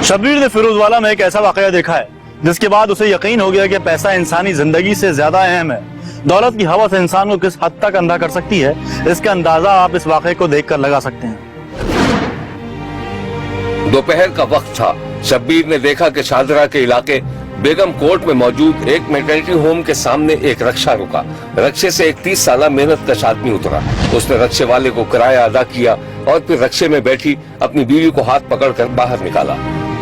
शब्बीर ने फिरोजवाला में एक ऐसा वाकया देखा है जिसके बाद उसे यकीन हो गया कि पैसा इंसानी जिंदगी से ज्यादा अहम है। दौलत की हवस इंसान को किस हद तक अंधा कर सकती है, इसका अंदाजा आप इस वाकये को देखकर लगा सकते हैं। दोपहर का वक्त था। शब्बीर ने देखा कि शाहदरा के इलाके बेगम कोर्ट में मौजूद एक मैटरनिटी होम के सामने एक रक्षा रुका। रक्षे से एक 30 साल मेहनत कश आदमी उतरा। उसने रक्षे वाले को किराया अदा किया और फिर रक्षे में बैठी अपनी बीवी को हाथ पकड़कर बाहर निकाला।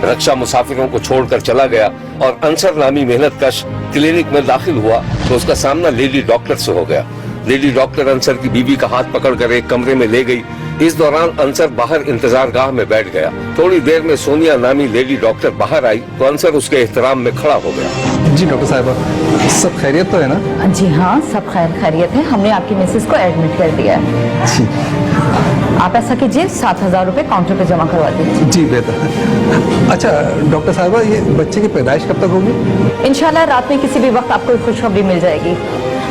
रक्षा मुसाफिरों को छोड़कर चला गया और अंसर नामी मेहनत कश क्लिनिक में दाखिल हुआ तो उसका सामना लेडी डॉक्टर से हो गया। लेडी डॉक्टर अंसर की बीवी का हाथ पकड़कर एक कमरे में ले गई। इस दौरान अंसर बाहर इंतजार गाह में बैठ गया। थोड़ी देर में सोनिया नामी लेडी डॉक्टर बाहर आई तो अंसर उसके एहतराम में खड़ा हो गया। जी डॉक्टर साहिबा, सब खैरियत तो है ना? जी हाँ, सब खैरियत है। हमने आपकी मिसेस को एडमिट कर दिया है। जी आप ऐसा कीजिए, 7,000 रुपए काउंटर पे जमा करवा दीजिए। जी बेहतर। अच्छा डॉक्टर साहिबा, ये बच्चे की पैदाइश कब तक होगी? इंशाल्लाह रात में किसी भी वक्त आपको खुशखबरी मिल जाएगी।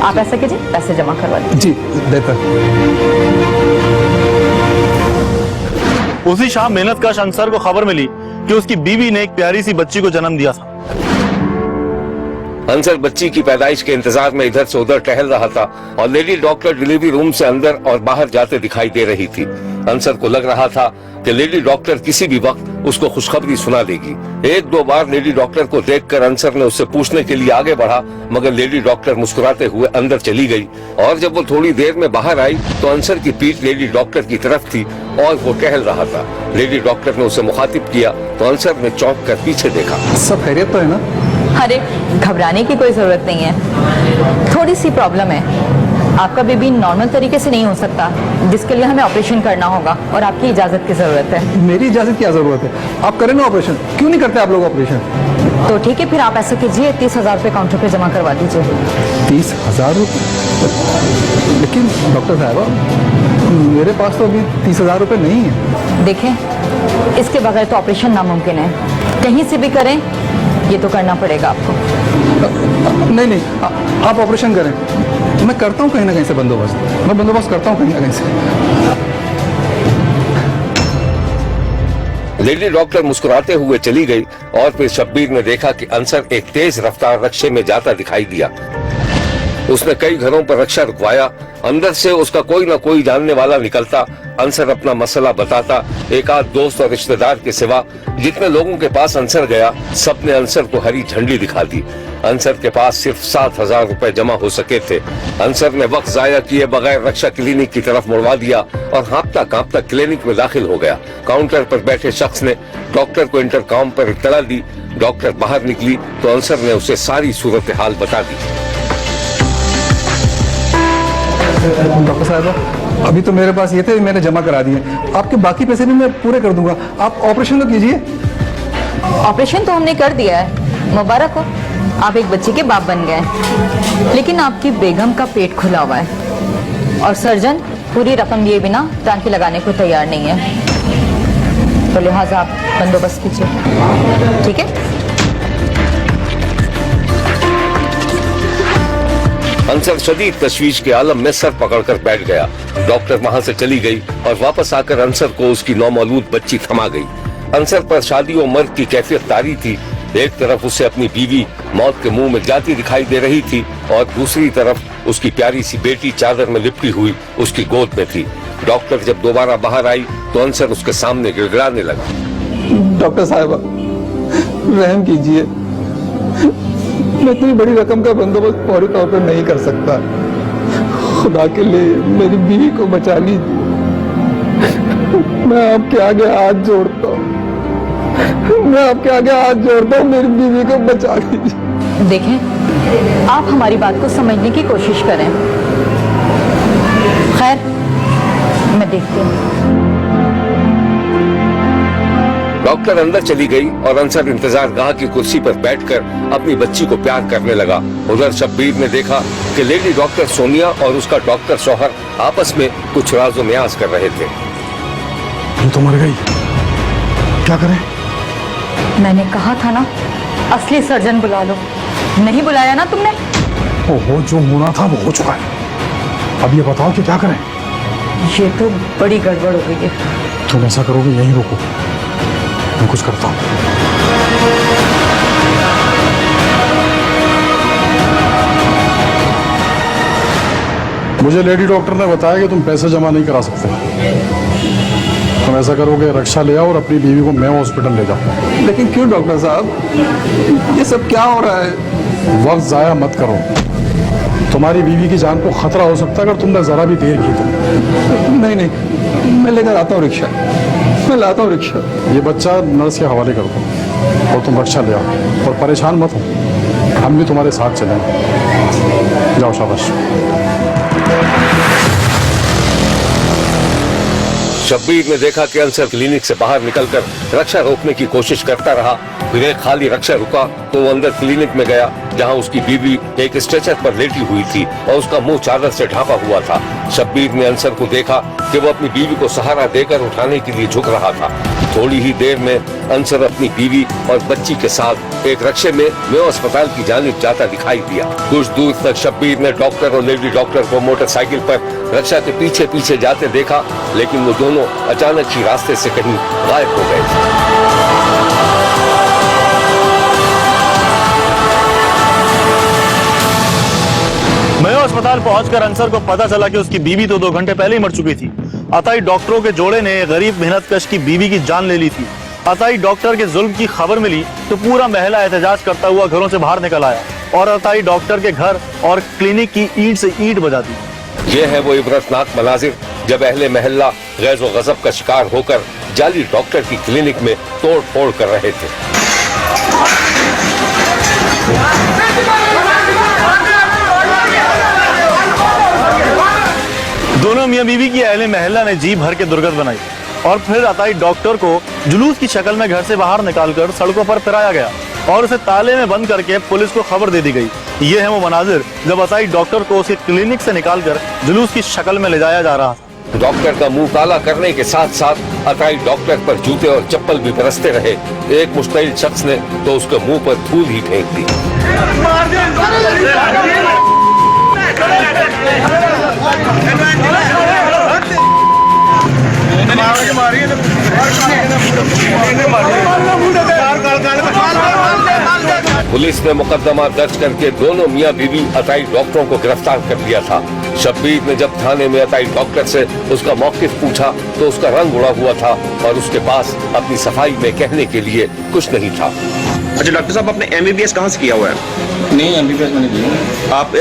आप ऐसा कीजिए, पैसे जमा करवा दीजिए। जी बेहतर। उसी शाम मेहनत कश अंसर को खबर मिली कि उसकी बीवी ने एक प्यारी सी बच्ची को जन्म दिया था। अंसर बच्ची की पैदाइश के इंतजार में इधर से उधर टहल रहा था और लेडी डॉक्टर डिलीवरी रूम से अंदर और बाहर जाते दिखाई दे रही थी। अंसर को लग रहा था कि लेडी डॉक्टर किसी भी वक्त उसको खुशखबरी सुना देगी। एक दो बार लेडी डॉक्टर को देखकर अंसर ने उससे पूछने के लिए आगे बढ़ा, मगर लेडी डॉक्टर मुस्कुराते हुए अंदर चली गई और जब वो थोड़ी देर में बाहर आई तो अंसर की पीठ लेडी डॉक्टर की तरफ थी और वो टहल रहा था। लेडी डॉक्टर ने उसे मुखातिब किया तो अंसर ने चौंक कर पीछे देखा। सब खैरियत तो है ना? अरे घबराने की कोई जरूरत नहीं है, थोड़ी सी प्रॉब्लम है। आपका बेबी नॉर्मल तरीके से नहीं हो सकता, जिसके लिए हमें ऑपरेशन करना होगा और आपकी इजाजत की जरूरत है। मेरी इजाजत की क्या जरूरत है? आप करें ना ऑपरेशन। क्यों नहीं करते आप लोग ऑपरेशन? तो ठीक है, फिर आप ऐसा कीजिए, 30,000 रुपए काउंटर पे जमा करवा दीजिए। 30,000 रुपये? लेकिन डॉक्टर साहिबा, मेरे पास तो अभी 30,000 रुपये नहीं है। देखें, इसके बगैर तो ऑपरेशन नामुमकिन है। कहीं से भी करें, ये तो करना पड़ेगा आपको। नहीं, आप ऑपरेशन करें। मैं करता हूँ कहीं ना कहीं से बंदोबस्त। मैं बंदोबस्त करता हूँ कहीं ना कहीं से। लेडी डॉक्टर मुस्कुराते हुए चली गई और फिर शब्बीर ने देखा कि अंसर एक तेज रफ्तार रक्षे में जाता दिखाई दिया। उसने कई घरों पर रक्षा रुकवाया। अंदर से उसका कोई न कोई जानने वाला निकलता। अंसर अपना मसला बताता। एक आध दोस्त और रिश्तेदार के सिवा जितने लोगों के पास अंसर गया, सबने अंसर को हरी झंडी दिखा दी। अंसर के पास सिर्फ 7,000 रुपए जमा हो सके थे। अंसर ने वक्त जाया किए बगैर रक्षा क्लिनिक की तरफ मुड़वा दिया और हाँपता कांपता क्लिनिक में दाखिल हो गया। काउंटर पर बैठे शख्स ने डॉक्टर को इंटरकॉम पर इत्तला दी। डॉक्टर बाहर निकली तो अंसर ने उसे सारी सूरत हाल बता दी। डॉक्टर साहब, अभी तो मेरे पास ये थे, मैंने जमा करा दिए। आपके बाकी पैसे भी मैं पूरे कर दूंगा। आप ऑपरेशन तो कीजिए। ऑपरेशन तो हमने कर दिया है, मुबारक हो, आप एक बच्चे के बाप बन गए। लेकिन आपकी बेगम का पेट खुला हुआ है और सर्जन पूरी रकम दिए बिना टांकी लगाने को तैयार नहीं है, तो लिहाजा आप बंदोबस्त कीजिए, ठीक है? अंसर शदीद तशवीश के आलम में सर पकड़कर बैठ गया। डॉक्टर वहां से चली गई और वापस आकर अंसर को उसकी नौमौलूद बच्ची थमा गई। अंसर पर शादी और मर्द की कैफियत तारी थी। एक तरफ उसे अपनी बीवी मौत के मुंह में जाती दिखाई दे रही थी और दूसरी तरफ उसकी प्यारी सी बेटी चादर में लिपटी हुई उसकी गोद में थी। डॉक्टर जब दोबारा बाहर आई तो अंसर उसके सामने गिड़गिड़ाने लगा। डॉक्टर साहबा, रहम कीजिए, मैं इतनी बड़ी रकम का बंदोबस्त फौरी तौर पर नहीं कर सकता। खुदा के लिए मेरी बीवी को बचा लीजिए। मैं आपके आगे हाथ जोड़ता हूँ, मेरी बीवी को बचा लीजिए। देखें, आप हमारी बात को समझने की कोशिश करें। खैर, मैं देखती हूँ। डॉक्टर अंदर चली गई और अंसर इंतजार गाह की कुर्सी पर बैठकर अपनी बच्ची को प्यार करने लगा। उधर शब्बीर ने देखा कि लेडी डॉक्टर सोनिया और उसका डॉक्टर शौहर आपस में कुछ राज़ो न्याज़ कर रहे थे। तुम तो मर गई, क्या करें? मैंने कहा था ना, असली सर्जन बुला लो। नहीं बुलाया ना तुमने? ओहो, जो होना था वो हो चुका है। अब ये बताओ कि क्या करें? ये तो बड़ी गड़बड़ हो गई है। तुम ऐसा करोगे, यहीं रुको, मैं कुछ करता हूँ। मुझे लेडी डॉक्टर ने बताया कि तुम पैसे जमा नहीं करा सकते। तुम ऐसा करोगे, रक्षा ले आओ और अपनी बीवी को मैं हॉस्पिटल ले जाओ। लेकिन क्यों डॉक्टर साहब, ये सब क्या हो रहा है? वक्त ज़ाया मत करो, तुम्हारी बीवी की जान को खतरा हो सकता है अगर तुमने ज़रा भी देर की तो। नहीं, मैं लेकर आता हूँ रिक्शा, मैं लाता हूँ रिक्शा। ये बच्चा नर्स के हवाले कर दो और तुम रक्षा ले आओ, और परेशान मत हो, हम भी तुम्हारे साथ चलेंगे। जाओ, शाबाश। शब्बीर ने देखा कि अंसर क्लिनिक से बाहर निकलकर रक्षा रोकने की कोशिश करता रहा। फिर एक खाली रक्षा रुका तो वो अंदर क्लिनिक में गया, जहां उसकी बीवी एक स्ट्रेचर पर लेटी हुई थी और उसका मुंह चादर से ढका हुआ था। शब्बीर ने अंसर को देखा कि वो अपनी बीवी को सहारा देकर उठाने के लिए झुक रहा था। थोड़ी ही देर में अंसर अपनी बीवी और बच्ची के साथ एक रक्षे में मेयो अस्पताल की जानिब जाता दिखाई दिया। कुछ दूर तक शब्बीर ने डॉक्टर और लेडी डॉक्टर को मोटरसाइकिल पर रक्षा के पीछे पीछे जाते देखा, लेकिन वो दोनों अचानक ही रास्ते से कहीं गायब हो गए। मेयो अस्पताल पहुंचकर अंसर को पता चला कि उसकी बीवी तो 2 घंटे पहले ही मर चुकी थी। अताई डॉक्टरों के जोड़े ने गरीब मेहनतकश की बीवी की जान ले ली थी। अताई डॉक्टर के जुल्म की खबर मिली तो पूरा महला एहतजाज करता हुआ घरों से बाहर निकल आया और अताई डॉक्टर के घर और क्लिनिक की ईंट से ईंट बजा दी। ये है वो इबरतनाक मनाजिर जब अहले महल्ला गैज़ व गज़ब का शिकार होकर जाली डॉक्टर की क्लिनिक में तोड़ फोड़ कर रहे थे। दोनों मियां बीवी की अहले महल्ला ने जी भर के दुर्गत बनाई और फिर अताई डॉक्टर को जुलूस की शक्ल में घर से बाहर निकालकर सड़कों पर फिराया गया और उसे ताले में बंद करके पुलिस को खबर दे दी गई। ये है वो मनाजिर जब अताई डॉक्टर को उसकी क्लिनिक से निकालकर जुलूस की शक्ल में ले जाया जा रहा था। डॉक्टर का मुंह काला करने के साथ साथ अताई डॉक्टर पर जूते और चप्पल भी बरसते रहे। एक मुश्तइल शख्स ने तो उसके मुंह पर धूल ही फेंक दी। पुलिस ने मुकदमा दर्ज करके दोनों मियां बीवी अताई डॉक्टरों को गिरफ्तार कर लिया था। शब्बीर ने जब थाने में अताई डॉक्टर से उसका मौकिफ पूछा तो उसका रंग उड़ा हुआ था और उसके पास अपनी सफाई में कहने के लिए कुछ नहीं था। अच्छा डॉक्टर साहब, आपने MBBS कहाँ से किया हुआ है? नहीं, MBBS मैंने किया। आप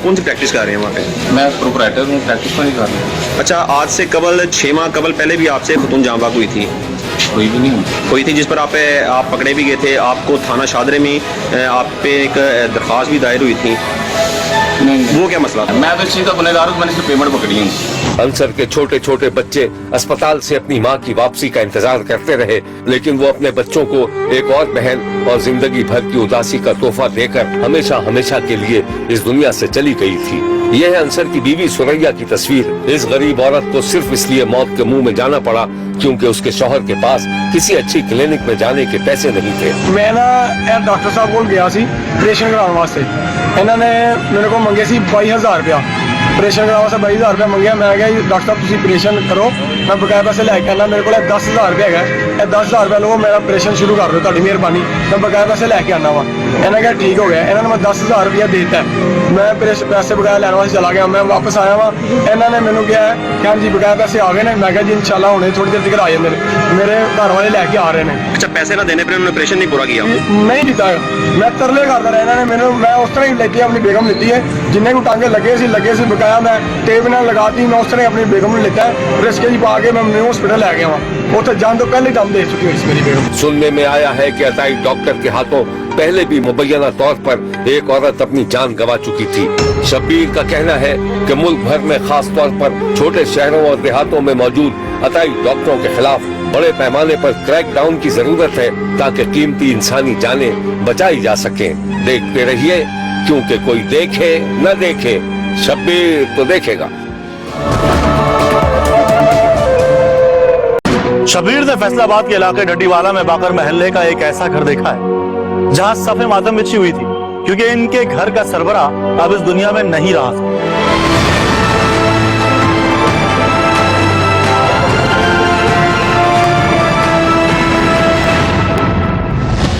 कौन सी प्रैक्टिस कर रहे हैं वहाँ पे? मैं प्रोपराइटर हूँ, प्रैक्टिस नहीं कर रहा। अच्छा, आज से कबल 6 माह कबल पहले भी आपसे खुतून जांबाक हुई थी? कोई भी नहीं हुई। हुई थी, जिस पर आप पकड़े भी गए थे। आपको थाना शादरे में आप पे एक दरख्वास्त भी दायर हुई थी। नहीं, वो क्या मसला था? मैं तो इस चीज़ का गुनहगार हूँ, मैंने सिर्फ पेमेंट पकड़ी हूँ। अंसर के छोटे छोटे बच्चे अस्पताल से अपनी मां की वापसी का इंतजार करते रहे, लेकिन वो अपने बच्चों को एक और बहन और जिंदगी भर की उदासी का तोहफा देकर हमेशा हमेशा के लिए इस दुनिया से चली गई थी। यह है अंसर की बीवी सुरैया की तस्वीर। इस गरीब औरत को सिर्फ इसलिए मौत के मुंह में जाना पड़ा क्योंकि उसके शौहर के पास किसी अच्छी क्लिनिक में जाने के पैसे नहीं थे। मैं ना डॉक्टर साहब को गया सी ऑपरेशन कराने वास्ते। इन्होंने मेरे को मंगे सी 22,000 रुपया ऑपरेशन कराने वास्ते। 22,000 रुपया मंगਿਆ। मैं क्या डॉक्टर साहब तुम ऑपरेशन करो, मैं बकाया पैसे लैके आना। मेरे को 10,000 रुपया है, 10,000 रुपया लो, मेरा ऑपरेशन शुरू कर दो, ਤੁਹਾਡੀ ਮਿਹਰਬਾਨੀ, मैं बकाया पैसे लैके आना वा। इन्होंने कहा ठीक हो गया। इन्होंने मैं 10,000 रुपया देता। मैं पैसे बकाया लैन वास्ते चला गया। मैं वापस आया वा। इन्होंने मैंने कहा कि हाँ जी बकाया पैसे आ गए ने। मैं कहा जी इंशाल्लाह होने थोड़ी देर तक आ जाए। मेरे घर वाले लैके आ रहे हैं। अच्छा, पैसे ना देने पर उन्होंने ऑपरेशन नहीं पूरा किया? नहीं ਕੀਤਾ। मैं तरले करता रहा। इन्होंने मैंने मैं उस तरह ही लेके अपनी बेगम लेती है, जिन्हें को टांगे लगे सी बकाया मैं टेप ਨਾਲ लगाती। मैं उस तरह अपनी बेगम ने लेता है, रिस्के जी पा के मैं मेरे हॉस्पिटल ले गया वहाँ। उसे जान तो पहले दम दे चुकी हुई मेरी बेगम। सुनने में आया है कि अताई डॉक्टर के हाथों पहले भी मुबैना तौर पर एक औरत अपनी जान गंवा चुकी थी। शब्बीर का कहना है कि मुल्क भर में खास तौर पर छोटे शहरों और देहातों में मौजूद अताई डॉक्टरों के खिलाफ बड़े पैमाने पर क्रैक डाउन की जरूरत है ताकि कीमती इंसानी जानें बचाई जा सकें। देखते रहिए, क्योंकि कोई देखे न देखे, शब्बीर तो देखेगा। शब्बीर ने फैसलाबाद के इलाके डड्डीवाला में बाकर महल्ले का एक ऐसा घर देखा है जहां सफे मातम बिछी हुई थी क्योंकि इनके घर का सरबरा अब इस दुनिया में नहीं रहा था।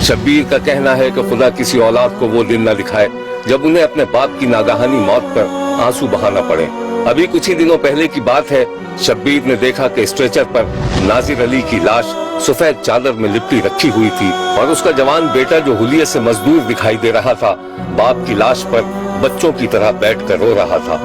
शब्बीर का कहना है कि खुदा किसी औलाद को वो दिन न दिखाए जब उन्हें अपने बाप की नागाहानी मौत पर आंसू बहाना पड़े। अभी कुछ ही दिनों पहले की बात है, शब्बीर ने देखा कि स्ट्रेचर पर नाजिर अली की लाश सफेद चादर में लिपटी रखी हुई थी और उसका जवान बेटा जो हुलिये से मजदूर दिखाई दे रहा था, बाप की लाश पर बच्चों की तरह बैठकर रो रहा था।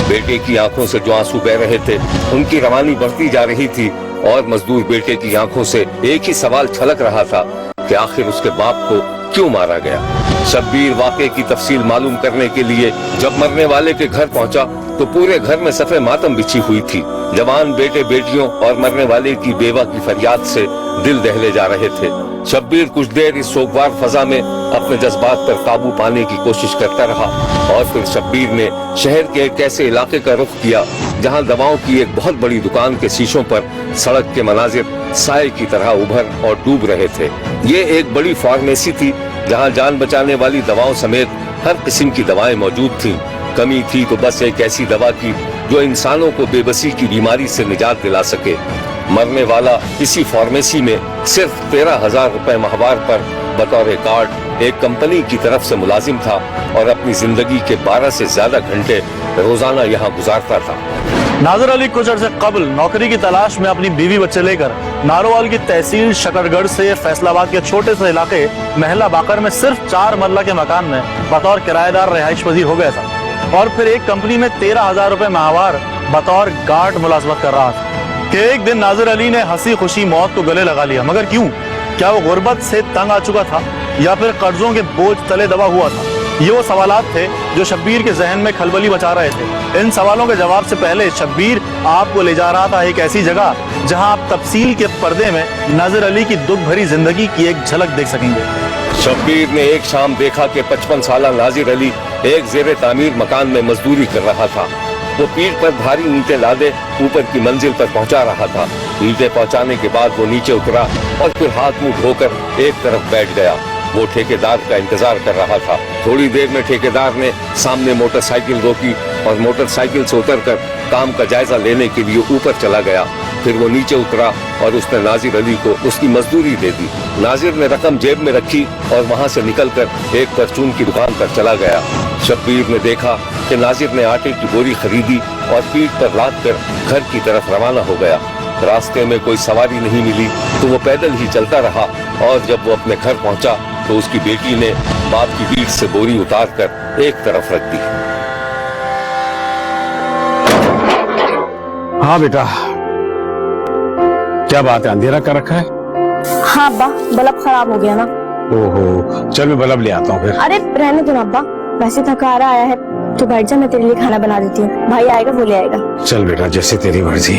बेटे की आंखों से जो आंसू बह रहे थे, उनकी रवानी बढ़ती जा रही थी और मजदूर बेटे की आंखों से एक ही सवाल छलक रहा था कि आखिर उसके बाप को क्यों मारा गया। शब्बीर वाक़े की तफसील मालूम करने के लिए जब मरने वाले के घर पहुंचा तो पूरे घर में सफ़े मातम बिछी हुई थी। जवान बेटे बेटियों और मरने वाले की बेवा की फरियाद से दिल दहले जा रहे थे। शब्बीर कुछ देर इस सोगवार फजा में अपने जज्बात पर काबू पाने की कोशिश करता रहा और फिर शब्बीर ने शहर के एक ऐसे इलाके का रुख किया जहां दवाओं की एक बहुत बड़ी दुकान के शीशों पर सड़क के मनाजिर साए की तरह उभर और डूब रहे थे। ये एक बड़ी फार्मेसी थी जहां जान बचाने वाली दवाओं समेत हर किस्म की दवाएं मौजूद थीं। कमी थी तो बस एक ऐसी दवा की जो इंसानों को बेबसी की बीमारी से निजात दिला सके। मरने वाला इसी फार्मेसी में सिर्फ 13,000 रुपए माहवार पर बतौर गार्ड एक कंपनी की तरफ से मुलाजिम था और अपनी जिंदगी के 12 से ज्यादा घंटे रोजाना यहाँ गुजारता था। नाजिर अली कुछ अर्से कबल नौकरी की तलाश में अपनी बीवी बच्चे लेकर नारोवाल की तहसील शकरगढ़ से फैसलाबाद के छोटे से इलाके महला बाकर में सिर्फ 4 मरला के मकान में बतौर किराएदार रिहाइश पजीर हो गया था और फिर एक कंपनी में 13,000 रुपए माहवार बतौर गार्ड मुलाजमत कर रहा था कि एक दिन नाजिर अली ने हंसी खुशी मौत को गले लगा लिया। मगर क्यों? क्या वो गुर्बत से तंग आ चुका था या फिर कर्जों के बोझ तले दबा हुआ था? ये वो सवालात थे जो शब्बीर के जहन में खलबली मचा रहे थे। इन सवालों के जवाब से पहले शब्बीर आपको ले जा रहा था एक ऐसी जगह जहां आप तफसील के पर्दे में नाजिर अली की दुख भरी जिंदगी की एक झलक देख सकेंगे। शब्बीर ने एक शाम देखा कि 55 साला नाजिर अली एक जेर तामीर मकान में मजदूरी कर रहा था। वो पीठ पर भारी ईंटें लादे ऊपर की मंजिल पर पहुंचा रहा था। ईंटें पहुंचाने के बाद वो नीचे उतरा और फिर हाथ मुंह धोकर एक तरफ बैठ गया। वो ठेकेदार का इंतजार कर रहा था। थोड़ी देर में ठेकेदार ने सामने मोटरसाइकिल रोकी और मोटरसाइकिल से उतरकर काम का जायजा लेने के लिए ऊपर चला गया। फिर वो नीचे उतरा और उसने नाजिर अली को उसकी मजदूरी दे दी। नाजिर ने रकम जेब में रखी और वहां से निकलकर एक परचून की दुकान पर चला गया। शब्बीर ने देखा कि नाजिर ने आटे की बोरी खरीदी और पीठ पर लाद कर घर की तरफ रवाना हो गया। रास्ते में कोई सवारी नहीं मिली तो वो पैदल ही चलता रहा और जब वो अपने घर पहुंचा तो उसकी बेटी ने बाप की पीठ से बोरी उतार कर एक तरफ रख दी। हाँ बेटा, क्या बात है, अंधेरा कर रखा है? हाँ अब्बा, बल्ब खराब हो गया ना। ओहो, चल मैं बल्ब ले आता हूँ फिर। अरे रहने दो ना अब्बा, वैसे थकारा आया है तो बैठ जा, मैं तेरे लिए खाना बना देती हूँ। भाई आएगा वो ले आएगा। चल बेटा, जैसे तेरी मर्जी।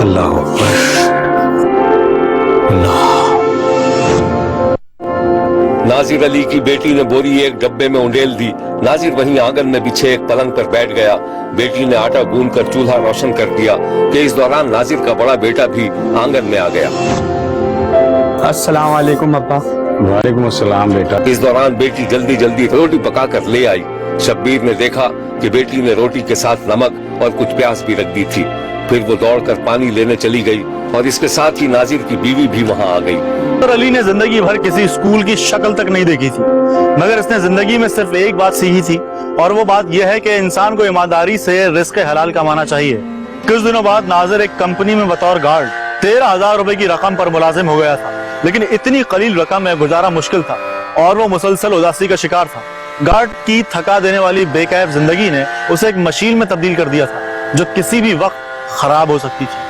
अल्लाह अकबर, अल्लाह। नाजिर अली की बेटी ने बोरी एक डब्बे में उंडेल दी। नाजिर वहीं आंगन में बिछे एक पलंग पर बैठ गया। बेटी ने आटा गूंद कर चूल्हा रोशन कर दिया कि इस दौरान नाजिर का बड़ा बेटा भी आंगन में आ गया। अस्सलाम वालेकुम अब्बा। वालेकुम अस्सलाम बेटा। इस दौरान बेटी जल्दी जल्दी रोटी पका कर ले आई। शब्बीर ने देखा कि बेटी ने रोटी के साथ नमक और कुछ प्याज भी रख दी थी। फिर वो दौड़कर पानी लेने चली गई और इसके साथ ही नाजिर की बीवी भी वहाँ आ गई। नाजिर अली ने जिंदगी भर किसी स्कूल की शक्ल तक नहीं देखी थी, मगर इसने जिंदगी में सिर्फ एक बात सीखी थी और वो बात यह है कि इंसान को ईमानदारी से रिस्क हलाल कमाना चाहिए। कुछ दिनों बाद नाजिर एक कंपनी में बतौर गार्ड 13,000 रुपए की रकम पर मुलाजिम हो गया था, लेकिन इतनी कलील रकम में गुजारा मुश्किल था और वो मुसलसल उदासी का शिकार था। गार्ड की थका देने वाली बेकैफ जिंदगी ने उसे एक मशीन में तब्दील कर दिया था जो किसी भी वक्त खराब हो सकती थी।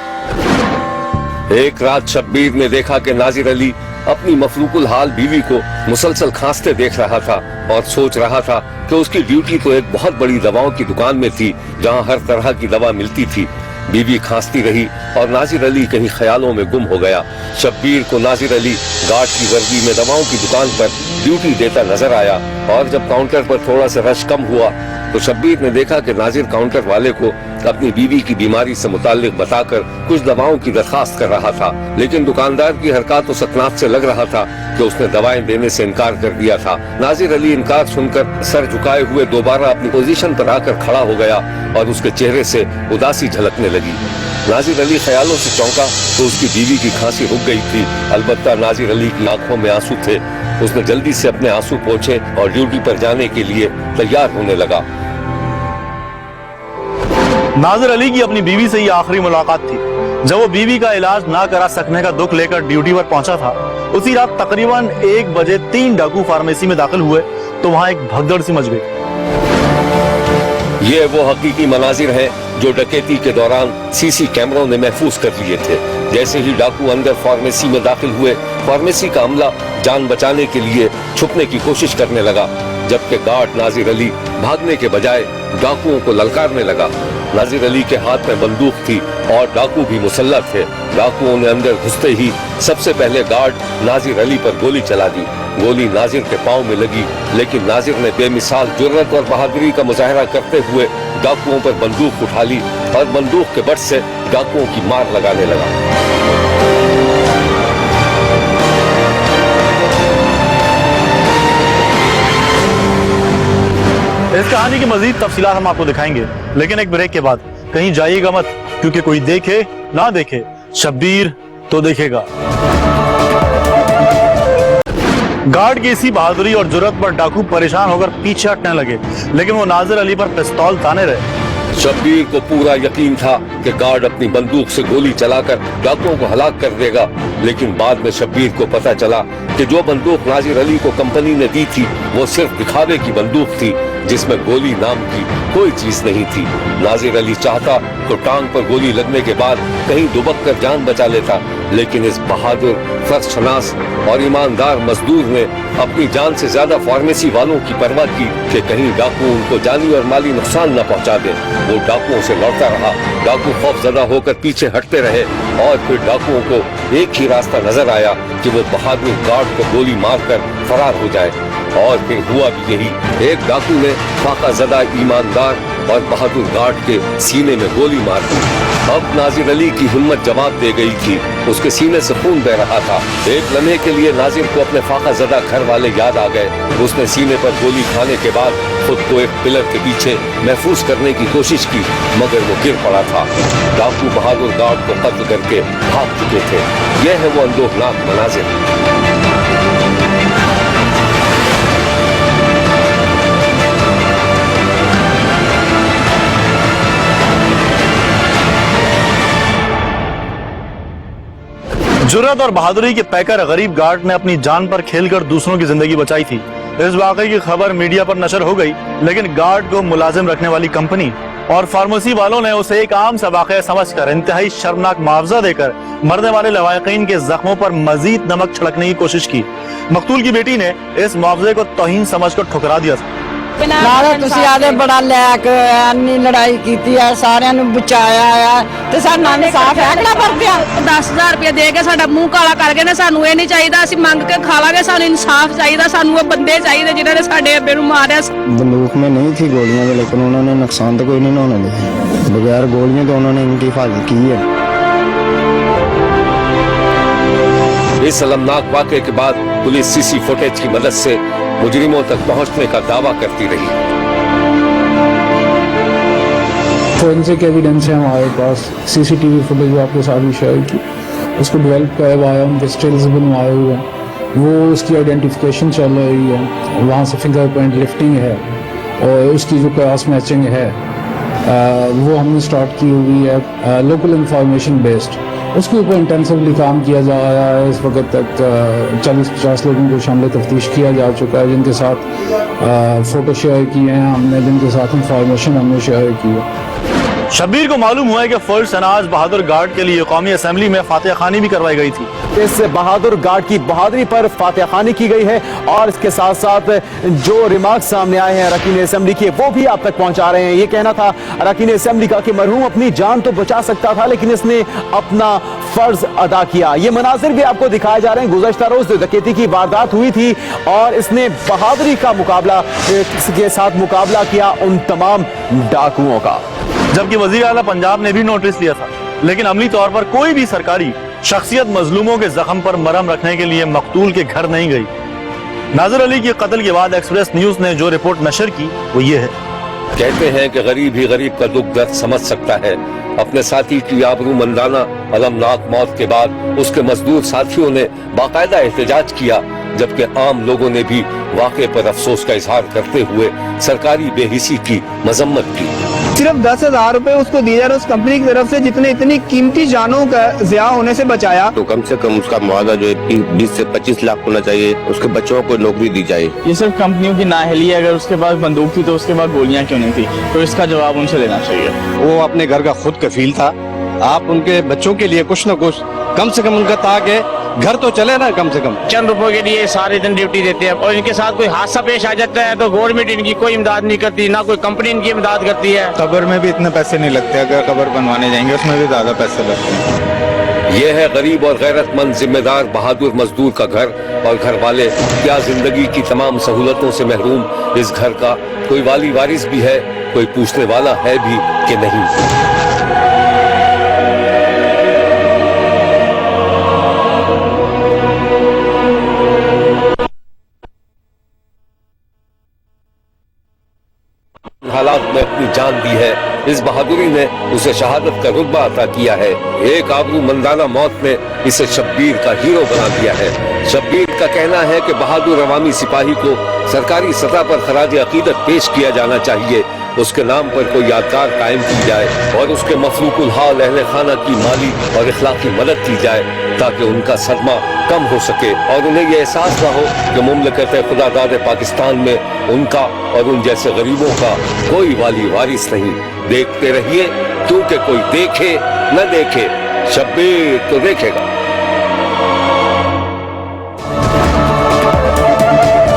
एक रात शब्बीर ने देखा कि नाजिर अली अपनी मफलूकुल हाल बीवी को मुसलसल खांसते देख रहा था और सोच रहा था कि उसकी ड्यूटी तो एक बहुत बड़ी दवाओं की दुकान में थी जहां हर तरह की दवा मिलती थी। बीवी खांसती रही और नाजिर अली कहीं ख्यालों में गुम हो गया। शब्बीर को नाजिर अली गार्ड की वर्दी में दवाओं की दुकान पर ड्यूटी देता नजर आया और जब काउंटर पर थोड़ा सा रश कम हुआ तो शब्बीर ने देखा कि नाजिर काउंटर वाले को अपनी बीवी की बीमारी से मुताल्लिक बताकर कुछ दवाओं की दरखास्त कर रहा था, लेकिन दुकानदार की हरकत तो सकनात से लग रहा था कि उसने दवाएं देने से इनकार कर दिया था। नाजिर अली इनकार सुनकर सर झुकाए हुए दोबारा अपनी पोजीशन पर आकर खड़ा हो गया और उसके चेहरे से उदासी झलकने लगी। नाजिर अली ख्यालों से चौंका तो उसकी बीवी की खांसी रुक गई थी। अलबत्ता नाजिर अली की आंखों में आंसू थे। उसने जल्दी से अपने आंसू पोंछे और ड्यूटी पर जाने के लिए तैयार होने लगा। नाजिर अली की अपनी बीवी से ये आखिरी मुलाकात थी। जब वो बीवी का इलाज ना करा सकने का दुख लेकर ड्यूटी पर पहुंचा था, उसी रात तकरीबन 1 बजे 3 डाकू फार्मेसी में दाखिल हुए तो वहां एक भगदड़ सी मच गई। ये वो हकीकी मनाजिर हैं जो डकैती के दौरान सीसी कैमरों ने महफूज कर लिए थे। जैसे ही डाकू अंदर फार्मेसी में दाखिल हुए, फार्मेसी का अमला जान बचाने के लिए छुपने की कोशिश करने लगा, जबकि गार्ड नाजिर अली भागने के बजाय डाकुओं को ललकारने लगा। नाजिर अली के हाथ में बंदूक थी और डाकू भी मुसल्लह थे। डाकुओं ने अंदर घुसते ही सबसे पहले गार्ड नाजिर अली पर गोली चला दी। गोली नाजिर के पांव में लगी, लेकिन नाजिर ने बेमिसाल जुर्रत और बहादुरी का मुजाहरा करते हुए डाकुओं पर बंदूक उठा ली और बंदूक के बट से डाकुओं की मार लगाने लगा। इस कहानी की मजीद तफसीलात हम आपको दिखाएंगे, लेकिन एक ब्रेक के बाद। कहीं जाइएगा मत, क्योंकि कोई देखे ना देखे, शब्बीर तो देखेगा। गार्ड की इसी बहादुरी और जुर्रत पर डाकू परेशान होकर पीछे हटने लगे, लेकिन वो नाजिर अली पर पिस्तौल ताने रहे। शब्बीर को पूरा यकीन था कि गार्ड अपनी बंदूक से गोली चलाकर डाकुओं को हलाक कर देगा, लेकिन बाद में शब्बीर को पता चला कि जो बंदूक नाजिर अली को कंपनी ने दी थी वो सिर्फ दिखावे की बंदूक थी, जिसमें गोली नाम की कोई चीज नहीं थी। नाजिर अली चाहता तो टांग पर गोली लगने के बाद कहीं दुबक कर जान बचा लेता, लेकिन इस बहादुर, फर्शनास और ईमानदार मजदूर ने अपनी जान से ज्यादा फार्मेसी वालों की परवाह की कि कहीं डाकू उनको जानी और माली नुकसान न पहुंचा दे। वो डाकुओं से लड़ता रहा। डाकू खौफजदा होकर पीछे हटते रहे और फिर डाकुओं को एक ही रास्ता नजर आया कि वो बहादुर गार्ड को गोली मारकर फरार हो जाए, और फिर हुआ भी यही। एक डाकू ने फाकाज़दा, ईमानदार और बहादुर गार्ड के सीने में गोली मार दी। अब नाजिर अली की हिम्मत जवाब दे गई थी। उसके सीने से खून बह रहा था। एक लम्हे के लिए नाजिर को अपने फाकाज़दा घर वाले याद आ गए। उसने सीने पर गोली खाने के बाद खुद को एक पिलर के पीछे महफूज करने की कोशिश की, मगर वो गिर पड़ा था। डाकू बहादुर गार्ड को कत्ल करके भाग चुके थे। यह है वो अंदोखनाक मनाजिर। जुर्रत और बहादुरी के पैकर गरीब गार्ड ने अपनी जान पर खेलकर दूसरों की जिंदगी बचाई थी। इस वाकये की खबर मीडिया पर नशर हो गई, लेकिन गार्ड को मुलाजिम रखने वाली कंपनी और फार्मेसी वालों ने उसे एक आम सा वाकया समझकर इंतहाई शर्मनाक मुआवजा देकर मरने वाले लवाकिन के जख्मों पर मजीद नमक छिड़कने की कोशिश की। मकतूल की बेटी ने इस मुआवजे को तौहीन समझकर ठुकरा दिया था। नारे ਤੁਸੀਂ ਆਦੇ ਬੜਾ ਲੈ ਕੇ ਇੰਨੀ ਲੜਾਈ ਕੀਤੀ ਹੈ, ਸਾਰਿਆਂ ਨੂੰ ਬਚਾਇਆ ਆ ਤੇ ਸਾਡਾ ਇਨਸਾਫ ਹੈ ਨਾ ਪਰਦਿਆ 10,000 ਰੁਪਏ ਦੇ ਕੇ ਸਾਡਾ ਮੂੰਹ ਕਾਲਾ ਕਰ ਗਏ ਨੇ। ਸਾਨੂੰ ਇਹ ਨਹੀਂ ਚਾਹੀਦਾ, ਅਸੀਂ ਮੰਗ ਕੇ ਖਾ ਲਾਂਗੇ। ਸਾਨੂੰ ਇਨਸਾਫ ਚਾਹੀਦਾ, ਸਾਨੂੰ ਉਹ ਬੰਦੇ ਚਾਹੀਦੇ ਜਿਨ੍ਹਾਂ ਨੇ ਸਾਡੇ ਅੱਬੇ ਨੂੰ ਮਾਰਿਆ। बंदूक में नहीं थी गोलियां, लेकिन उन्होंने नुकसान तो कोई नहीं होने दिया। बगैर गोलियां तो उन्होंने इनकी हिफाजत की है। इस अलमनाक वाक़े के बाद पुलिस सीसी फुटेज की मदद से मुजरिमों तक पहुंचने का दावा करती रही। फोरेंसिक एविडेंस है हमारे पास, सीसीटीवी फुटेज आपके साथ भी शेयर की, उसको डेवलप करवाया, उनके स्टिल्स बनवाए हुए हैं, वो उसकी आइडेंटिफिकेशन चल रही है। वहाँ से फिंगरप्रिंट लिफ्टिंग है और उसकी जो क्रॉस मैचिंग है वो हमने स्टार्ट की हुई है लोकल इंफॉर्मेशन बेस्ड। उसके ऊपर इंटेंसिवली काम किया जा रहा है। इस वक्त तक 40-50 लोगों को शामिल तफ्तीश किया जा चुका है, जिनके साथ फ़ोटो शेयर किए हैं हमने, जिनके साथ इंफॉर्मेशन हमने शेयर की है। शब्बीर को मालूम हुआ है कि फर्स्ट शनाज बहादुर गार्ड के लिए कौमी असेंबली में फातिहा खानी भी करवाई गई थी। इस बहादुर गार्ड की बहादुरी पर फातिहा खानी की गई है और इसके साथ साथ जो रिमार्क सामने आए हैं अरकान असेंबली के, वो भी आप तक पहुंचा रहे हैं। ये कहना था अरकान असेंबली का कि मरहूम अपनी जान तो बचा सकता था, लेकिन इसने अपना फर्ज अदा किया। ये मनाजिर भी आपको दिखाए जा रहे हैं। गुज़श्ता रोज जो डकैती की वारदात हुई थी और इसने बहादुरी का मुकाबला के साथ मुकाबला किया उन तमाम डाकुओं का। जबकि वज़ीर आला पंजाब ने भी नोटिस दिया था, लेकिन अमली तौर पर कोई भी सरकारी शख्सियत मजलूमों के जख्म पर मरहम रखने के लिए मकतूल के घर नहीं गई। नाजिर अली के कत्ल के बाद एक्सप्रेस न्यूज ने जो रिपोर्ट नशर की वो ये है। कहते हैं कि गरीब ही गरीब का दुख दर्द समझ सकता है। अपने साथी की आबरूमंदाना अलमनाक मौत के बाद उसके मजदूर साथियों ने बाकायदा एहतजाज किया, जबकि आम लोगों ने भी वाक़े पर अफसोस का इजहार करते हुए सरकारी बेहिसी की मजम्मत की। सिर्फ 10,000 रुपए उसको दिए जा रहे उस कंपनी की तरफ से, जितने इतनी कीमती जानों का ज़िया होने से बचाया। तो कम से कम उसका मुआवजा जो है 20 से 25 लाख होना चाहिए, उसके बच्चों को नौकरी दी जाए। ये सिर्फ कंपनियों की नाअहली है, अगर उसके पास बंदूक थी तो उसके पास गोलियां क्यों नहीं थी, तो इसका जवाब उनसे लेना चाहिए। वो अपने घर का खुद कफील था, आप उनके बच्चों के लिए कुछ न कुछ कम से कम उनका ताकि घर तो चले ना, कम से कम चंद रुपयों के लिए सारे दिन ड्यूटी देते हैं, और इनके साथ कोई हादसा पेश आ जाता है तो गवर्नमेंट इनकी कोई इमदाद नहीं करती, ना कोई कंपनी इनकी इमदाद करती है। कब्र में भी इतने पैसे नहीं लगते, अगर कब्र बनवाने जाएंगे उसमें भी ज्यादा पैसे लगते हैं। ये है गरीब और गैरतमंद जिम्मेदार बहादुर मजदूर का घर और घर वाले। क्या जिंदगी की तमाम सहूलतों से महरूम इस घर का कोई वाली वारिस भी है, कोई पूछने वाला है भी कि नहीं। हालात में अपनी जान दी है, इस बहादुरी ने उसे शहादत का रुतबा अता किया है। एक आबरूमंदाना मौत ने इसे शब्बीर का हीरो बना दिया है। शब्बीर का कहना है कि बहादुर अवामी सिपाही को सरकारी सतह पर खराज अकीदत पेश किया जाना चाहिए, उसके नाम पर कोई यादगार कायम की जाए और उसके मफरूकुल हाल अहले खाना की माली और इखलाकी मदद की जाए, ताकि उनका सदमा कम हो सके और उन्हें यह एहसास न हो कि मुमलकत खुदादाद पाकिस्तान में उनका और उन जैसे गरीबों का कोई वाली वारिस नहीं। देखते रहिए, क्योंकि कोई देखे न देखे, शब्बीर तो देखेगा।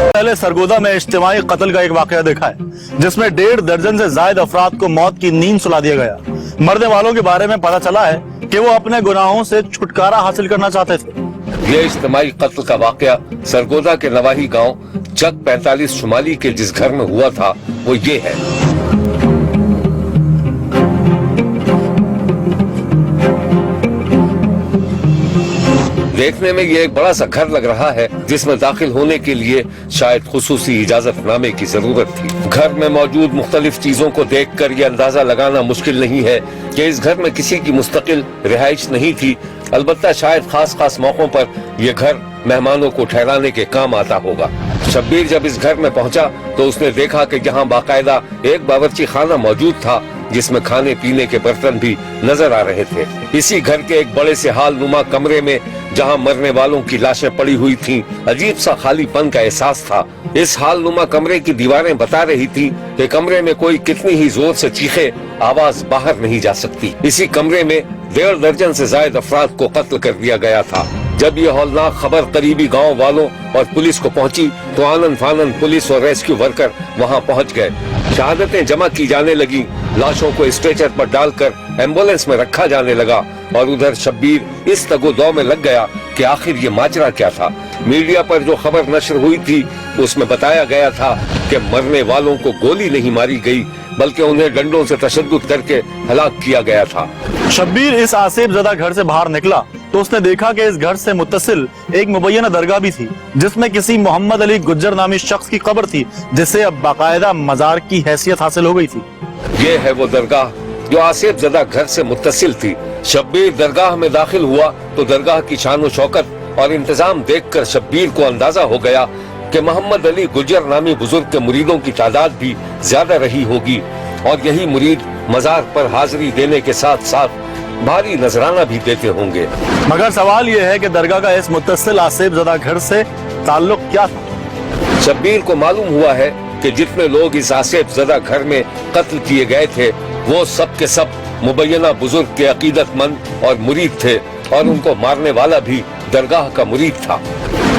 पहले सरगोदा में इज्तिमाई कत्ल का एक वाकया देखा है, जिसमें 1.5 दर्जन से ज्यादा अफराद को मौत की नींद सुला दिया गया। मरने वालों के बारे में पता चला है कि वो अपने गुनाहों से छुटकारा हासिल करना चाहते थे। ये इज्तिमाई कत्ल का वाकया सरगोदा के नवाही गांव चक 45 शुमाली के जिस घर में हुआ था वो ये है। देखने में ये एक बड़ा सा घर लग रहा है, जिसमें दाखिल होने के लिए शायद खुसूसी इजाजतनामे की जरूरत थी। घर में मौजूद मुख्तलिफ चीजों को देखकर ये अंदाजा लगाना मुश्किल नहीं है कि इस घर में किसी की मुस्तकिल रिहाइश नहीं थी। अलबत्ता शायद खास मौकों पर यह घर मेहमानों को ठहराने के काम आता होगा। शब्बीर जब इस घर में पहुंचा तो उसने देखा कि यहाँ बाकायदा एक बावर्ची खाना मौजूद था, जिसमें खाने पीने के बर्तन भी नजर आ रहे थे। इसी घर के एक बड़े से हाल नुमा कमरे में, जहां मरने वालों की लाशें पड़ी हुई थीं, अजीब सा खालीपन का एहसास था। इस हाल नुमा कमरे की दीवारें बता रही थी कि कमरे में कोई कितनी ही जोर से चीखे, आवाज बाहर नहीं जा सकती। इसी कमरे में 1.5 दर्जन से ज्यादा अफराद को कत्ल कर दिया गया था। जब यह हौलनाक खबर करीबी गांव वालों और पुलिस को पहुंची तो आनंद फानंद पुलिस और रेस्क्यू वर्कर वहां पहुंच गए। शहादतें जमा की जाने लगी, लाशों को स्ट्रेचर पर डालकर एम्बुलेंस में रखा जाने लगा और उधर शब्बीर इस तगोदौ में लग गया कि आखिर ये माजरा क्या था। मीडिया पर जो खबर नशर हुई थी उसमें बताया गया था कि मरने वालों को गोली नहीं मारी गई, बल्कि उन्हें डंडों से तशद्दुद करके हलाक किया गया था। शब्बीर इस आसिफ ज़दा घर से बाहर निकला तो उसने देखा कि इस घर से मुत्तसिल एक मुबैना दरगाह भी थी, जिसमें किसी मोहम्मद अली गुज्जर नामी शख्स की कब्र थी, जिससे अब बाकायदा मजार की हैसियत हासिल हो गई थी। ये है वो दरगाह जो आसिफ ज़दा घर से मुत्तसिल थी। शब्बीर दरगाह में दाखिल हुआ तो दरगाह की शान शौकत और इंतजाम देखकर शब्बीर को अंदाजा हो गया कि मोहम्मद अली गुज्जर नामी बुजुर्ग के मुरीदों की तादाद भी ज्यादा रही होगी और यही मुरीद मजार पर हाजिरी देने के साथ साथ भारी नजराना भी देते होंगे। मगर सवाल यह है कि दरगाह का इस मुत्तसिल आसिफ ज़दा घर से ताल्लुक क्या था। शब्बीर को मालूम हुआ है कि जितने लोग इस आसिफ ज़दा घर में कत्ल किए गए थे वो सब के सब मुबैना बुजुर्ग के अकीदतमंद और मुरीद थे, और उनको मारने वाला भी दरगाह का मुरीद था।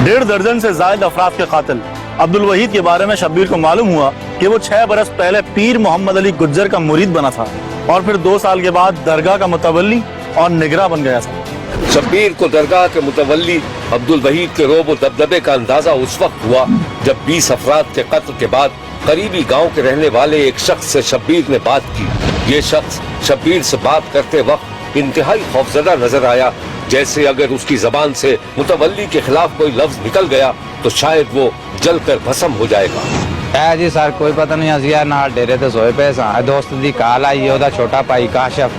1.5 दर्जन से ज्यादा अफराद के कातिल अब्दुल वहीद के बारे में शब्बीर को मालूम हुआ कि वो 6 बरस पहले पीर मोहम्मद अली गुज्जर का मुरीद बना था और फिर 2 साल के बाद दरगाह का मुतवल्ली और निगरां बन गया था। शब्बीर को दरगाह के मुतवल्ली अब्दुल वहीद के रोब और दबदबे का अंदाजा उस वक्त हुआ जब 20 अफराद के कत्ल के बाद करीबी गांव के रहने वाले एक शख्स से शब्बीर ने बात की। ये शख्स शब्बीर से बात करते वक्त इंतहाई खौफजदा नजर आया, जैसे अगर उसकी जबान से मुतवल्ली के खिलाफ कोई लफ्ज निकल गया तो शायद वो जलकर भस्म हो जाएगा। है जी सर कोई पता नहीं असी नाल डेरे ते सोए पे सां दोस्त दी काल आई ओदा छोटा भाई काशफ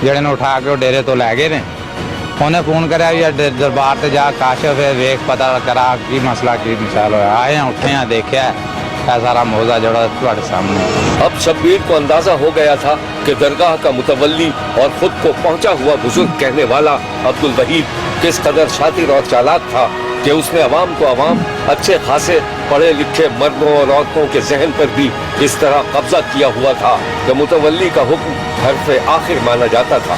जेड़े ने उठा के डेरे तो लै गए ने उन्हें फोन कराया भी दरबार ते जा काशफ है वेख पता करा की मसला की मिसाल होया आए हैं उठे हैं देखा है सारा मौजा जोड़ा तुम्हारे सामने। अब शब्बीर को अंदाजा हो गया था कि दरगाह का मुतवल्ली और खुद को पहुंचा हुआ बुजुर्ग कहने वाला अब्दुल वहीद किस कदर शातिर और चालाक था कि उसने अवाम को अवाम अच्छे खासे पढ़े लिखे मर्दों और औरतों के जहन पर भी इस तरह कब्जा किया हुआ था कि मुतवल्ली का हुक्म हरफ़े आखिर माना जाता था।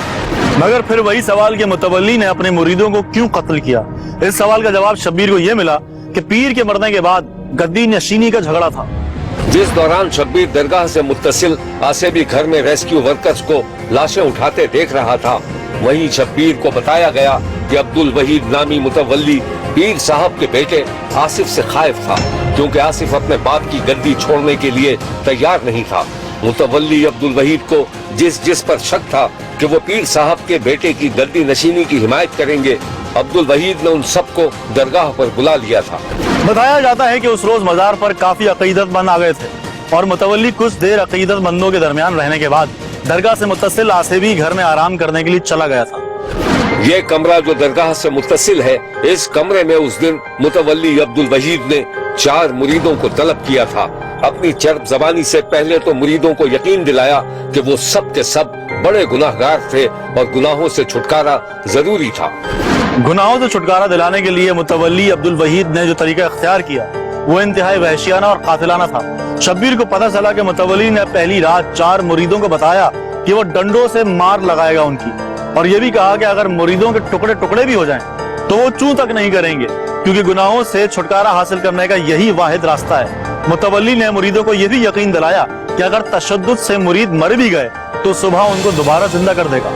मगर फिर वही सवाल कि मुतवल्ली ने अपने मुरीदों को क्यों कत्ल किया। इस सवाल का जवाब शब्बीर को यह मिला कि पीर के मरने के बाद गद्दी नशीनी का झगड़ा था। जिस दौरान शब्बीर दरगाह से मुत्तसिल आसेबी घर में रेस्क्यू वर्कर्स को लाशें उठाते देख रहा था, वहीं शब्बीर को बताया गया कि अब्दुल वहीद नामी मुतवल्ली पीर साहब के बेटे आसिफ से खाइफ था, क्योंकि आसिफ अपने बाप की गद्दी छोड़ने के लिए तैयार नहीं था। मुतवल्ली अब्दुल वहीद को जिस पर शक था कि वो पीर साहब के बेटे की गद्दी नशीनी की हिमायत करेंगे, अब्दुल वहीद ने उन सबको दरगाह पर बुला लिया था। बताया जाता है कि उस रोज मजार पर काफी अकीदतमंद आ गए थे और मुतवल्ली कुछ देर अकीदतमंदों के दरमियान रहने के बाद दरगाह से मुत्तसिल आसेबी घर में आराम करने के लिए चला गया था। ये कमरा जो दरगाह से मुत्तसिल है, इस कमरे में उस दिन मुतवल्ली अब्दुल वहीद ने 4 मुरीदों को तलब किया था। अपनी चर्ब जबानी से पहले तो मुरीदों को यकीन दिलाया कि वो सब के सब बड़े गुनाहगार थे और गुनाहों से छुटकारा जरूरी था। गुनाहों से छुटकारा दिलाने के लिए मुतवल्ली अब्दुल वहीद ने जो तरीका इख्तियार किया वो इंतहाई वहशियाना और कातिलाना था। शब्बीर को पता चला कि मुतवल्ली ने पहली रात 4 मुरीदों को बताया कि वो डंडों से मार लगाएगा उनकी, और ये भी कहा कि अगर मुरीदों के टुकड़े टुकड़े भी हो जाएं तो वो चूं तक नहीं करेंगे, क्योंकि गुनाहों से छुटकारा हासिल करने का यही वाहिद रास्ता है। मुतवल्ली ने मुरीदों को यह भी यकीन दिलाया कि अगर तशद्दुद से मुरीद मर भी गए तो सुबह उनको दोबारा जिंदा कर देगा।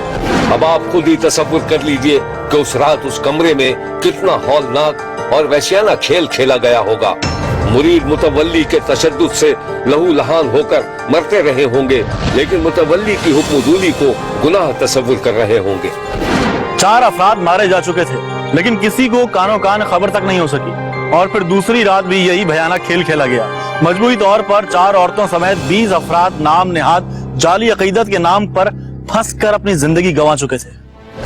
अब आप खुद ही तसव्वुर कर लीजिए कि उस रात उस कमरे में कितना हौलनाक और वहशियाना खेल खेला गया होगा। मुरीद मुतवल्ली के तशद्दुद से लहू लहान होकर मरते रहे होंगे, लेकिन मुतवल्ली की हुक्मदूली को गुनाह तसव्वुर कर रहे होंगे। 4 अफराद मारे जा चुके थे, लेकिन किसी को कानो कान खबर तक नहीं हो सकी, और फिर दूसरी रात भी यही भयानक खेल खेला गया। मजबूरी तौर पर 4 औरतों समेत 20 अफराद नाम नेहाद जाली अकीदत के नाम पर फंस कर अपनी जिंदगी गंवा चुके थे।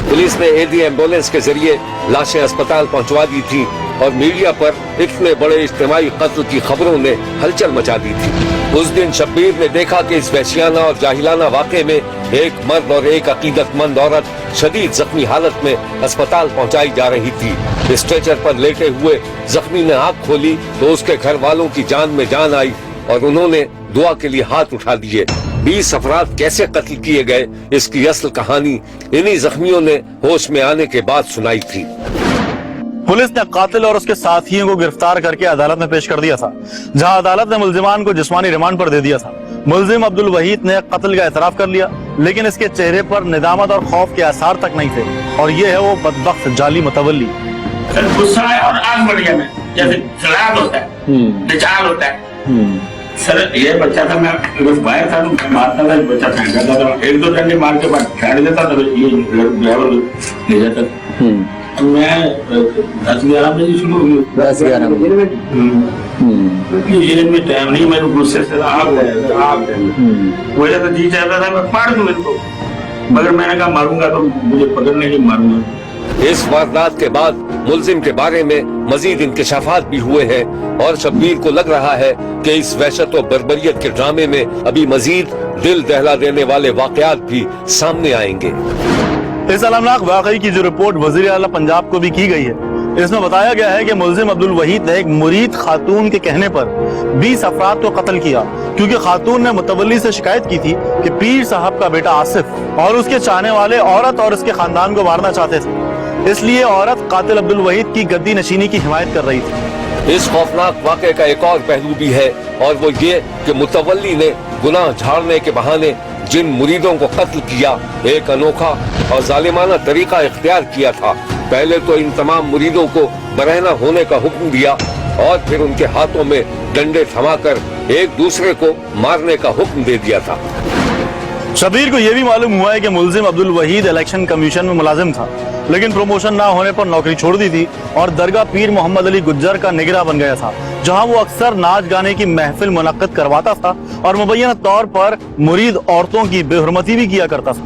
पुलिस ने एडी एम्बुलेंस के जरिए लाशें अस्पताल पहुंचवा दी थी और मीडिया पर इतने बड़े इज्तिमाई कत्ल की खबरों ने हलचल मचा दी थी। उस दिन शब्बीर ने देखा कि इस वहशियाना और जाहिलाना वाक़े में एक मर्द और एक अकीदतमंद औरत शदीद जख्मी हालत में अस्पताल पहुंचाई जा रही थी। स्ट्रेचर पर लेटे हुए जख्मी ने आंख खोली तो उसके घर वालों की जान में जान आई और उन्होंने दुआ के लिए हाथ उठा दिए। 20 अफराद कैसे कत्ल किए गए, इसकी असल कहानी इन्हीं जख्मियों ने होश में आने के बाद सुनाई थी। पुलिस ने कातिल और उसके साथियों को गिरफ्तार करके अदालत में पेश कर दिया था, जहां अदालत ने मुल्जिमान को जिस्मानी रिमांड पर दे दिया था। मुल्जिम अब्दुल वहीद ने कत्ल का एतराफ कर लिया, लेकिन इसके चेहरे पर निदामत और खौफ के आसार तक नहीं थे, और ये है वो बदबख्त जाली मुतवल्ली। गुस्सा है और आग बढ़ गया, मैं जैसे सलाद होता है, निचाल होता है। सर ये बच्चा था, मैं बस बाहर था तो मैं मारता था, बच्चा फेंक देता था, 1-2 डंडे मार के बाद फेंक देता था, ये ड्राइवर ले जाता था। मैं 10-11 बजे शुरू हुई, 10-11 बजे में टाइम नहीं, मेरे गुस्से से आग वजह तो जी चाहता था मैं मार दूं इनको, मगर मैंने कहा मारूंगा तो मुझे पकड़ने की मारूंगा। इस वारदात के बाद मुल्जिम के बारे में मजीद इंकशाफात भी हुए हैं और शब्बीर को लग रहा है कि इस वहशत और बर्बरियत के ड्रामे में अभी मजीद दिल दहला देने वाले वाकयात भी सामने आएंगे। इस अलमनाक वाकई की जो रिपोर्ट वजीर आला पंजाब को भी की गई है, इसमें बताया गया है कि मुल्जिम अब्दुल वहीद ने एक मुरीद खातून के कहने पर 20 अफराद को कत्ल किया, क्योंकि खातून ने मुतवल्ली से शिकायत की थी कि पीर साहब का बेटा आसिफ और उसके चाहने वाले औरत और उसके खानदान को मारना चाहते थे, इसलिए औरत कातिल अब्दुल वहीद की गद्दी नशीनी की हिमायत कर रही थी। इस खौफनाक वाक़े का एक और पहलू भी है, और वो ये कि मुतवल्ली ने गुनाह झाड़ने के बहाने जिन मुरीदों को कत्ल किया, एक अनोखा और जालिमाना तरीका इख्तियार किया था। पहले तो इन तमाम मुरीदों को बरहना होने का हुक्म दिया और फिर उनके हाथों में डंडे थमाकर एक दूसरे को मारने का हुक्म दे दिया था। शब्बीर को यह भी मालूम हुआ है कि मुल्जिम अब्दुल वहीद इलेक्शन कमीशन में मुलाजिम था, लेकिन प्रमोशन ना होने पर नौकरी छोड़ दी थी और दरगाह पीर मोहम्मद अली गुज्जर का निगरान बन गया था, जहां वो अक्सर नाच गाने की महफिल मुनक्कद करवाता था और मुबैना तौर पर मुरीद औरतों की बेहुरमती भी किया करता था।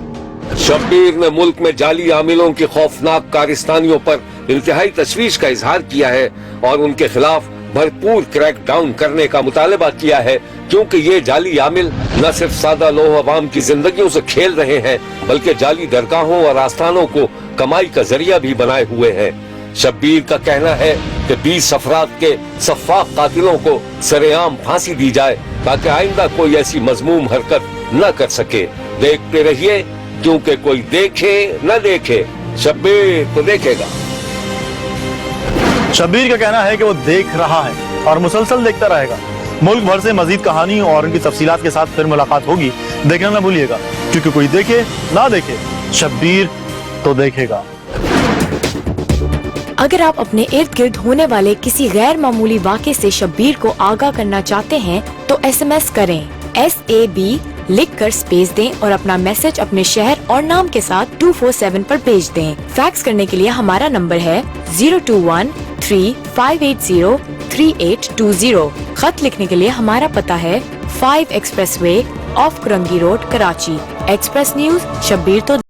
शब्बीर ने मुल्क में जाली आमिलों की खौफनाक कारस्तानियों पर इंतहाई तशवीश का इजहार किया है और उनके खिलाफ भरपूर क्रैक डाउन करने का मुतालबा किया है, क्योंकि ये जाली आमिल न सिर्फ सादा लोह अवाम की जिंदगियों से खेल रहे हैं बल्कि जाली दरगाहों और आस्थानों को कमाई का जरिया भी बनाए हुए हैं। शब्बीर का कहना है कि 20 अफराद के सफाक कातिलों को सरेआम फांसी दी जाए ताकि आइंदा कोई ऐसी मजमूम हरकत न कर सके। देखते रहिए, क्योंकि कोई देखे न देखे, शब्बीर तो देखेगा। शब्बीर का कहना है कि वो देख रहा है और मुसलसल देखता रहेगा। मुल्क भर से मजीद कहानी और उनकी तफसीलात के साथ फिर मुलाकात होगी, देखना ना भूलिएगा, क्योंकि कोई देखे ना देखे, शब्बीर तो देखेगा। अगर आप अपने इर्द गिर्द होने वाले किसी गैर मामूली वाक़े से शब्बीर को आगाह करना चाहते हैं तो SMS करें SAB लिख कर स्पेस दें और अपना मैसेज अपने शहर और नाम के साथ 247 पर भेज दें। फैक्स करने के लिए हमारा नंबर है 02135803820। खत लिखने के लिए हमारा पता है 5 express way of Korangi road, Karachi. Express news, Shabbir तो